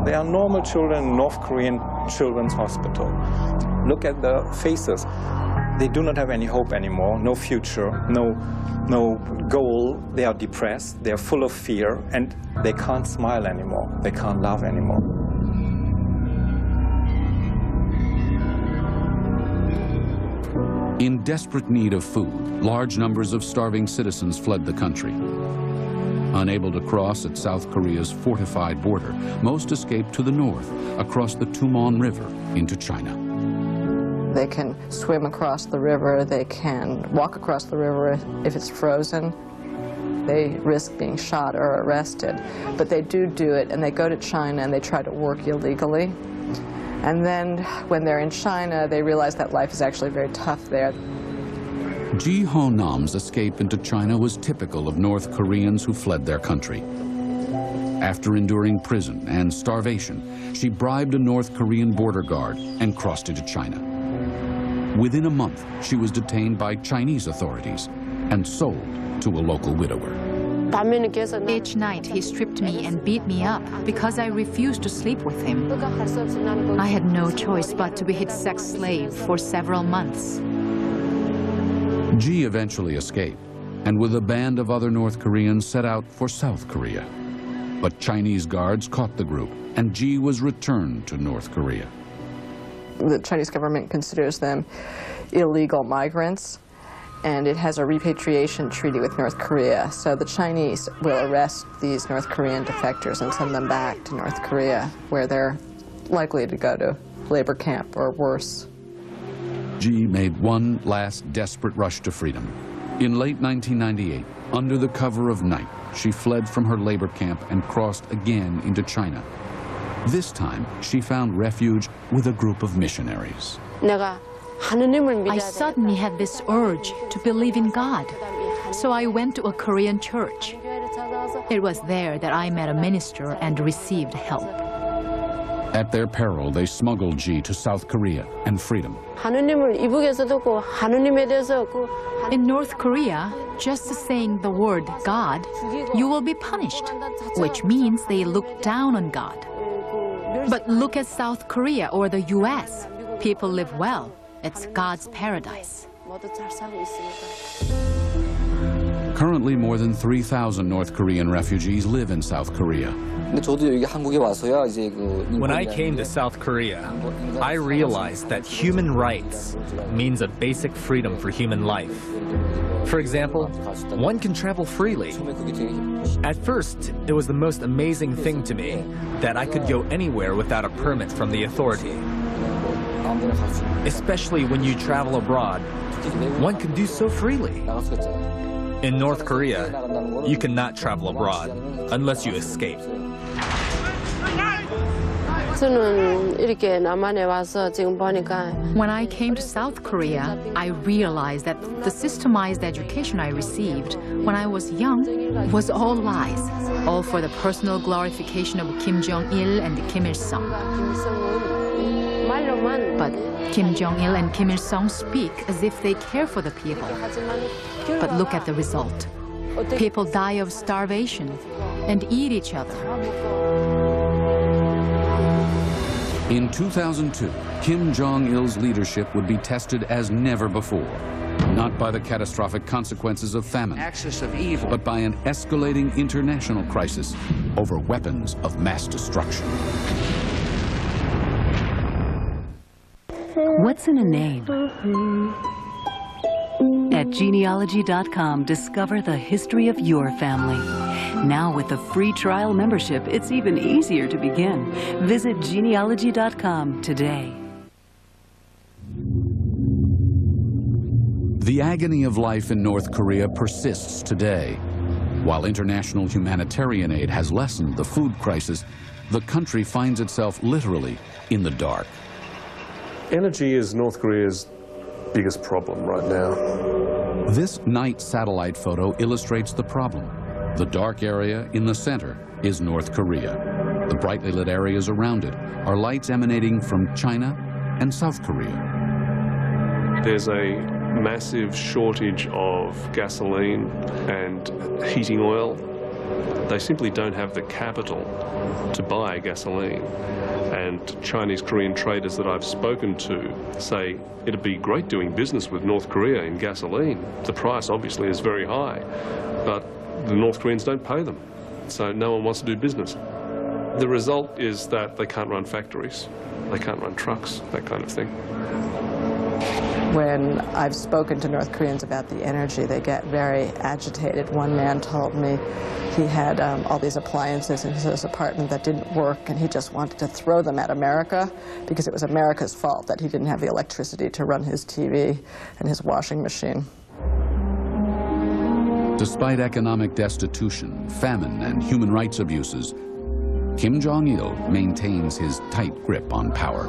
They are normal children in North Korean Children's Hospital. Look at the faces. They do not have any hope anymore, no future, no goal. They are depressed, they are full of fear, and they can't smile anymore. They can't laugh anymore. In desperate need of food, large numbers of starving citizens fled the country. Unable to cross at South Korea's fortified border, most escaped to the north, across the Tumon River, into China. They can swim across the river, they can walk across the river if it's frozen. They risk being shot or arrested, but they do it, and they go to China and they try to work illegally. And then when they're in China, they realize that life is actually very tough there. Ji Ho-nam's escape into China was typical of North Koreans who fled their country. After enduring prison and starvation, she bribed a North Korean border guard and crossed into China. Within a month, she was detained by Chinese authorities and sold to a local widower. Each night he stripped me and beat me up because I refused to sleep with him. I had no choice but to be his sex slave for several months. Ji eventually escaped, and with a band of other North Koreans set out for South Korea. But Chinese guards caught the group, and Ji was returned to North Korea. The Chinese government considers them illegal migrants, and it has a repatriation treaty with North Korea. So the Chinese will arrest these North Korean defectors and send them back to North Korea, where they're likely to go to labor camp or worse. Ji made one last desperate rush to freedom. In late 1998, under the cover of night, she fled from her labor camp and crossed again into China. This time, she found refuge with a group of missionaries. I suddenly had this urge to believe in God, so I went to a Korean church. It was there that I met a minister and received help. At their peril, they smuggled Ji to South Korea and freedom. In North Korea, just saying the word God, you will be punished, which means they look down on God. But look at South Korea or the US. People live well. It's God's paradise. Currently, more than 3,000 North Korean refugees live in South Korea. When I came to South Korea, I realized that human rights means a basic freedom for human life. For example, one can travel freely. At first, it was the most amazing thing to me that I could go anywhere without a permit from the authority. Especially when you travel abroad, one can do so freely. In North Korea, you cannot travel abroad unless you escape. When I came to South Korea, I realized that the systemized education I received when I was young was all lies, all for the personal glorification of Kim Jong-il and Kim Il-sung. But Kim Jong-il and Kim Il-sung speak as if they care for the people. But look at the result. People die of starvation and eat each other. In 2002, Kim Jong-il's leadership would be tested as never before, not by the catastrophic consequences of famine, but by an escalating international crisis over weapons of mass destruction. What's in a name? At genealogy.com, discover the history of your family. Now with a free trial membership, it's even easier to begin. Visit genealogy.com today. The agony of life in North Korea persists today. While international humanitarian aid has lessened the food crisis, the country finds itself literally in the dark. Energy is North Korea's biggest problem right now. This night satellite photo illustrates the problem. The dark area in the center is North Korea. The brightly lit areas around it are lights emanating from China and South Korea. There's a massive shortage of gasoline and heating oil. They simply don't have the capital to buy gasoline. And Chinese Korean traders that I've spoken to say it'd be great doing business with North Korea in gasoline. The price obviously is very high, but the North Koreans don't pay them, so no one wants to do business. The result is that they can't run factories, they can't run trucks, that kind of thing. When I've spoken to North Koreans about the energy, they get very agitated. One man told me he had all these appliances in his apartment that didn't work, and he just wanted to throw them at America because it was America's fault that he didn't have the electricity to run his TV and his washing machine. Despite economic destitution, famine, and human rights abuses, Kim Jong-il maintains his tight grip on power.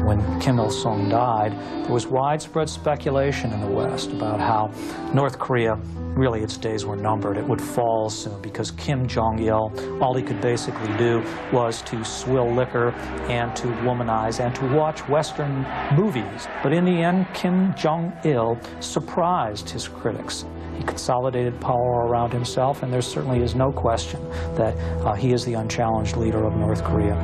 When Kim Il-sung died, there was widespread speculation in the West about how North Korea, really its days were numbered. It would fall soon because Kim Jong-il, all he could basically do was to swill liquor and to womanize and to watch Western movies. But in the end, Kim Jong-il surprised his critics. He consolidated power around himself, and there certainly is no question that he is the unchallenged leader of North Korea.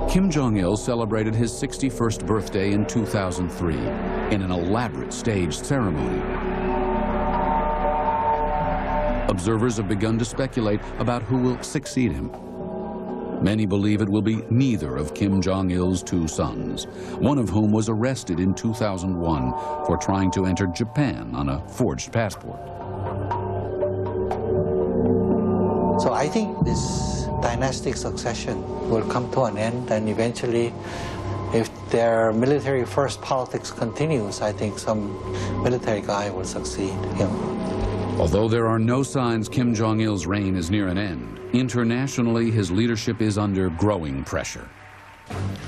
Kim Jong-il celebrated his 61st birthday in 2003 in an elaborate staged ceremony. Observers have begun to speculate about who will succeed him. Many believe it will be neither of Kim Jong-il's two sons, one of whom was arrested in 2001 for trying to enter Japan on a forged passport. So I think this dynastic succession will come to an end, and eventually, if their military first politics continues, I think some military guy will succeed him. Although there are no signs Kim Jong-il's reign is near an end, internationally his leadership is under growing pressure.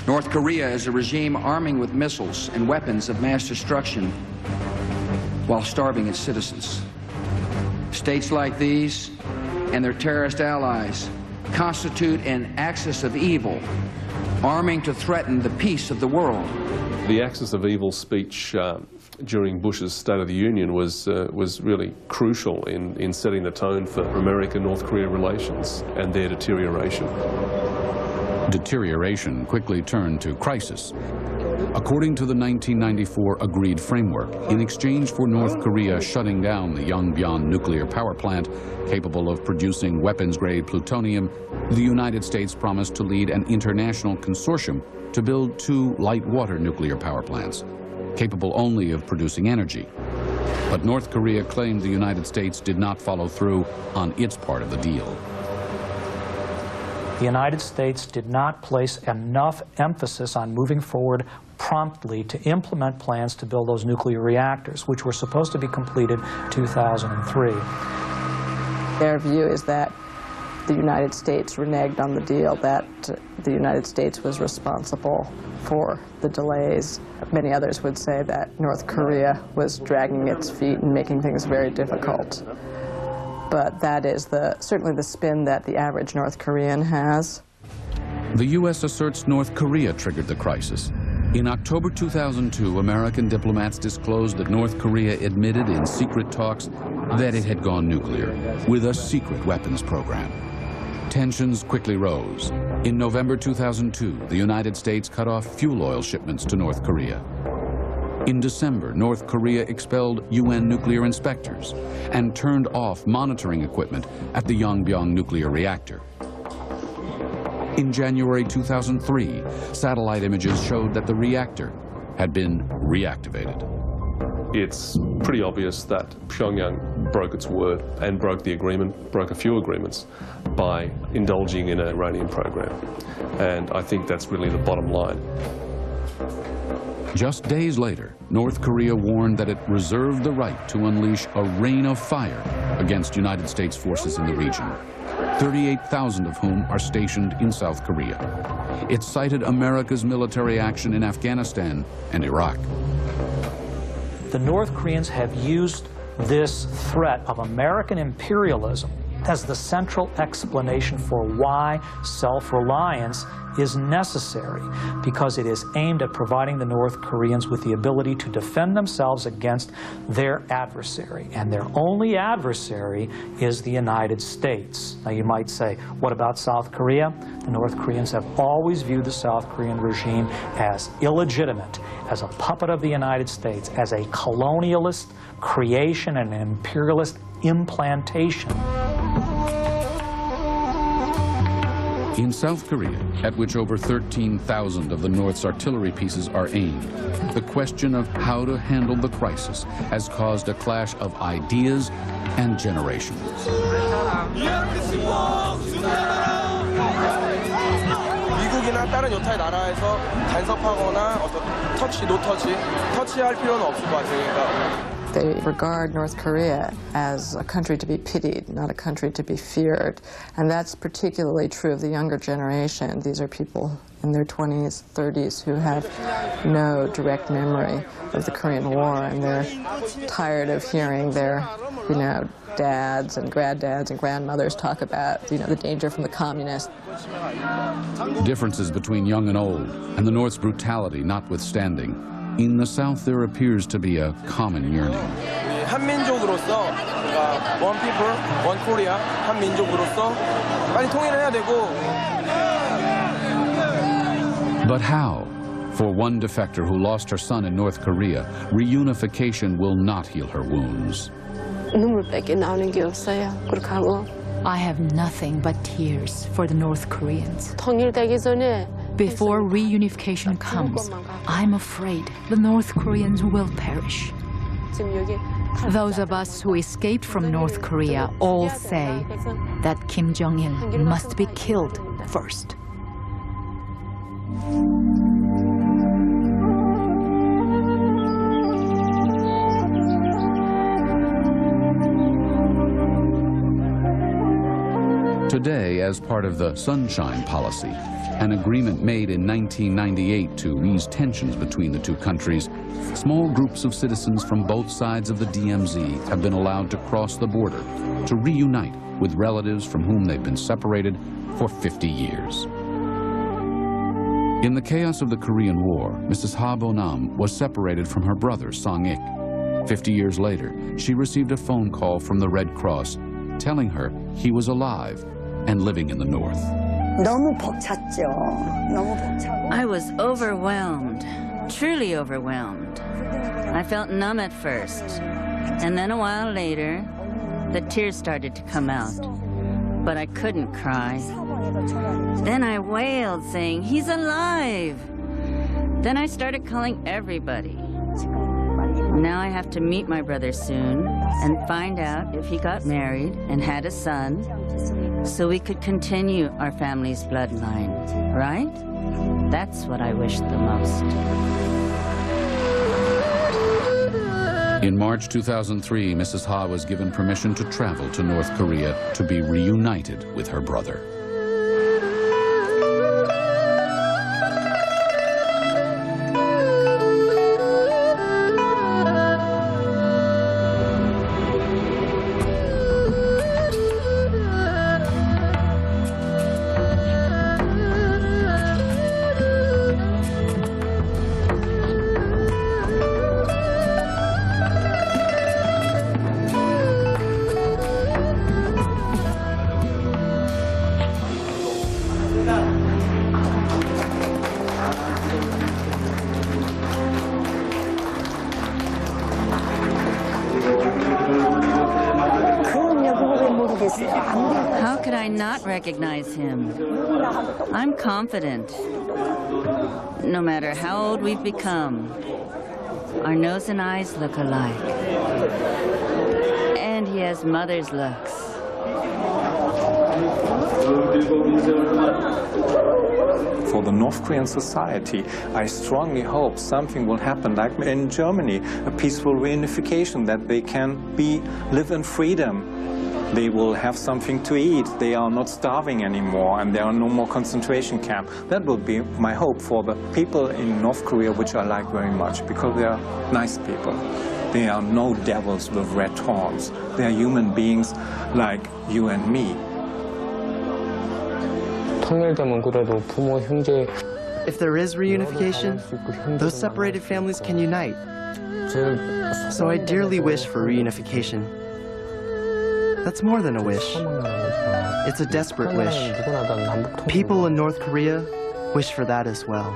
North Korea is a regime arming with missiles and weapons of mass destruction while starving its citizens. States like these and their terrorist allies constitute an axis of evil, arming to threaten the peace of the world. The axis of evil speech during Bush's State of the Union was really crucial in setting the tone for America-North Korea relations and their deterioration. Deterioration quickly turned to crisis. According to the 1994 agreed framework, in exchange for North Korea shutting down the Yongbyon nuclear power plant, capable of producing weapons-grade plutonium, the United States promised to lead an international consortium to build 2 light-water nuclear power plants, capable only of producing energy. But North Korea claimed the United States did not follow through on its part of the deal. The United States did not place enough emphasis on moving forward promptly to implement plans to build those nuclear reactors, which were supposed to be completed in 2003. Their view is that the United States reneged on the deal, that the United States was responsible for the delays. Many others would say that North Korea was dragging its feet and making things very difficult. but that is certainly the spin that the average North Korean has. The U.S. asserts North Korea triggered the crisis. In October 2002, American diplomats disclosed that North Korea admitted in secret talks that it had gone nuclear with a secret weapons program. Tensions quickly rose. In November 2002, the United States cut off fuel oil shipments to North Korea. In December, North Korea expelled UN nuclear inspectors and turned off monitoring equipment at the Yongbyon nuclear reactor. In January 2003, satellite images showed that the reactor had been reactivated. It's pretty obvious that Pyongyang broke its word and broke a few agreements by indulging in an uranium program. And I think that's really the bottom line. Just days later, North Korea warned that it reserved the right to unleash a rain of fire against United States forces in the region, 38,000 of whom are stationed in South Korea. It cited America's military action in Afghanistan and Iraq. The North Koreans have used this threat of American imperialism as the central explanation for why self-reliance is necessary, because it is aimed at providing the North Koreans with the ability to defend themselves against their adversary. And their only adversary is the United States. Now you might say, what about South Korea? The North Koreans have always viewed the South Korean regime as illegitimate, as a puppet of the United States, as a colonialist creation and an imperialist implantation. In South Korea, at which over 13,000 of the North's artillery pieces are aimed, the question of how to handle the crisis has caused a clash of ideas and generations. 미국이나 다른 여타의 나라에서 간섭하거나 어떤 터치, 노터치, 터치할 필요는 없을 것 같으니까. They regard North Korea as a country to be pitied, not a country to be feared. And that's particularly true of the younger generation. These are people in their 20s, 30s who have no direct memory of the Korean War, and they're tired of hearing their, dads and granddads and grandmothers talk about, the danger from the communists. Differences between young and old, and the North's brutality notwithstanding, in the South there appears to be a common yearning. 한민족으로서, one people, one Korea, 한민족으로서 빨리 통일을 해야 되고. But how? For one defector who lost her son in North Korea, reunification will not heal her wounds. 눈물밖에 나오는 게 없어요. 그렇게 하고. I have nothing but tears for the North Koreans. 통일되기 전에 Before reunification comes, I'm afraid the North Koreans will perish. Those of us who escaped from North Korea all say that Kim Jong-il must be killed first. Today, as part of the Sunshine Policy, an agreement made in 1998 to ease tensions between the two countries, small groups of citizens from both sides of the DMZ have been allowed to cross the border to reunite with relatives from whom they've been separated for 50 years. In the chaos of the Korean War, Mrs. Ha Bo-nam was separated from her brother, Sang-ik. 50 years later, she received a phone call from the Red Cross telling her he was alive and living in the North. I was overwhelmed, truly overwhelmed. I felt numb at first, and then a while later, the tears started to come out, but I couldn't cry. Then I wailed, saying, "He's alive!" Then I started calling everybody. Now I have to meet my brother soon and find out if he got married and had a son, so we could continue our family's bloodline, right? That's what I wish the most. In March 2003, Mrs. Ha was given permission to travel to North Korea to be reunited with her brother. I not recognize him? I'm confident. No matter how old we've become, our nose and eyes look alike. And he has mother's looks. For the North Korean society, I strongly hope something will happen like in Germany, a peaceful reunification, that they can live in freedom. They will have something to eat, they are not starving anymore, and there are no more concentration camps. That will be my hope for the people in North Korea, which I like very much, because they are nice people. They are no devils with red horns. They are human beings like you and me. If there is reunification, those separated families can unite. So I dearly wish for reunification. That's more than a wish. It's a desperate wish. People in North Korea wish for that as well.